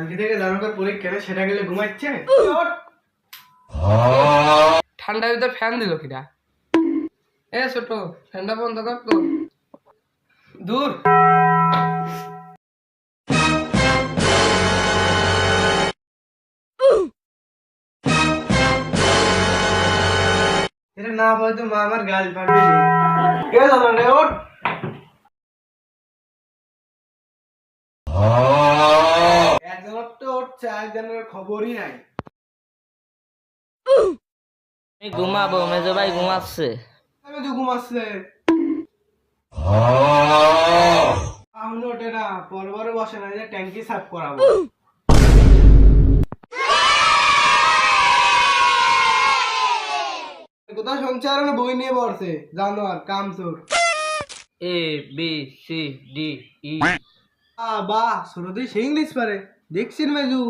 কালকে থেকে জানার পরীক্ষা সেটা গেলে ঘুমাচ্ছে। ঠান্ডার ভিতর ফ্যান দিল কিনা? এ ছোট, ফ্যানটা বন্ধ কর তো। দূর। এটা না বলতো মা আমার গাল পারবে। কে জানো রে ওঠ। একজনের তো উঠছে, একজনের খবরই নাই। ঘুমাবো, মেজো ভাই ঘুমাচ্ছে। আমি তো ঘুমাচ্ছে। এখন ওঠে না, পরবারে বসে না, যে ট্যাঙ্কি সাফ করাবো। কোথাও শুনছে আর বই নিয়ে পড়ছে, জানোয়ার কামচোর। A B C D E. বাহ, ছোটদের সে ইংলিশ পারে। দেখছেন মেজু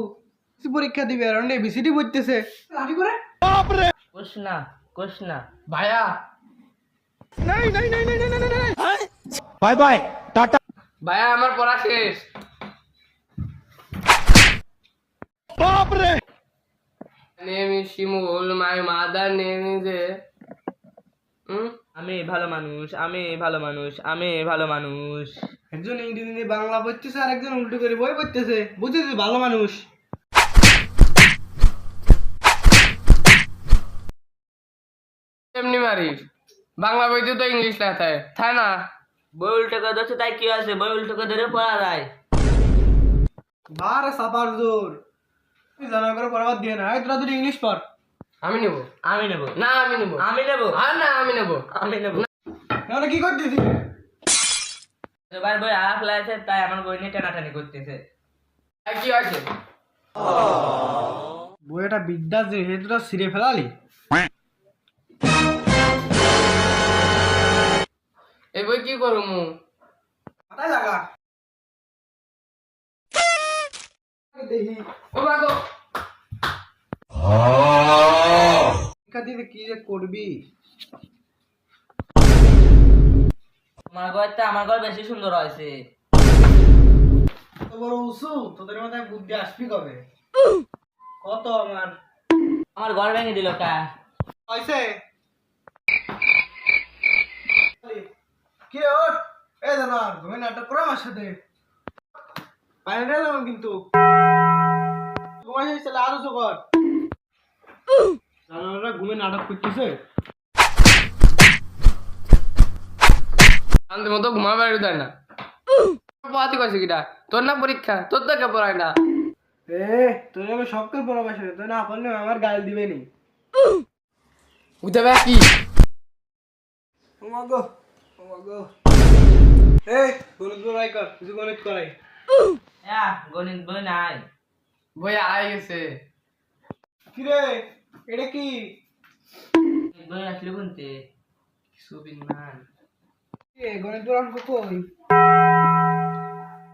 পরীক্ষা দিবে আর এবিসিডি পড়তেছে লাঠি করে। কোশনা কোশনা। ভাইয়া, बाय बाय टाटा। ভাইয়া আমার পড়া শেষ। बाप रे। Name is Shimul, my mother name is আমি ভালো মানুষ, আমি ভালো মানুষ, আমি ভালো মানুষ। একজন ইংরেজি বাংলা পড়তেছে আর একজন উল্টো করে বই পড়তেছে, বুঝেছিস ভালো মানুষ। এমনি মারিস, বাংলা বইতে তো ইংলিশ লেখা থাকে, তাই না? বই উল্টো করে ধরছে তাই কি আছে? বই উল্টো করে ধরে পড়া যায়। বারে সাপার জোর, তুই জানা করে পড়াবার দিয়ে না। তোরা দুটো ইংলিশ পড়। আমি নেব। আমি নেব। না আমি নেব। আমি নেব। আর না আমি নেব। আমি নেব। তাহলে কি করতেছিস? এবার বই আপ লাগছে তাই আমার বই নিয়ে টানাটানি করতেছে। আর কি আছে? বইটা বিদ্যা যে হে তোরা ছিঁড়ে ফেলালি। এই বই কি করবো? মাথায় লাগা দেখি ও মা গো, পরীক্ষা দিলে কি যে করবি। তোমার ঘরটা আমার ঘর বেশি সুন্দর হয়েছে। তো বড় উঁচু, তোদের মাথায় বুদ্ধি আসবি কবে? কত আমার আমার ঘর ভেঙে দিল কা? হয়েছে কি ওঠ। এ দাদা তুমি নাটক করো আমার সাথে, পানি এলাম কিন্তু ঘুমাই চলে আরো কর। জানোয়াররা ঘুমে নাটক করতেছে। শান্তি মতো ঘুমাবার দেয় না। পড়াতে কইছে কিটা? তোর না পরীক্ষা, তোর তো কে পড়ায় না। তোর আমি সবকে পড়াবাসে, তুই না পারলে আমার গাল দিবে নি। উঠে ভাই কি? ওমাগো ওমাগো, গণিত বড়াই কর, কিছু গণিত করাই। গণিত বই নাই। বই আয় গেছে। কিরে এটা কি? বই আসলে কোনতে? সুবিন মান। গণিত বড় অঙ্ক কই?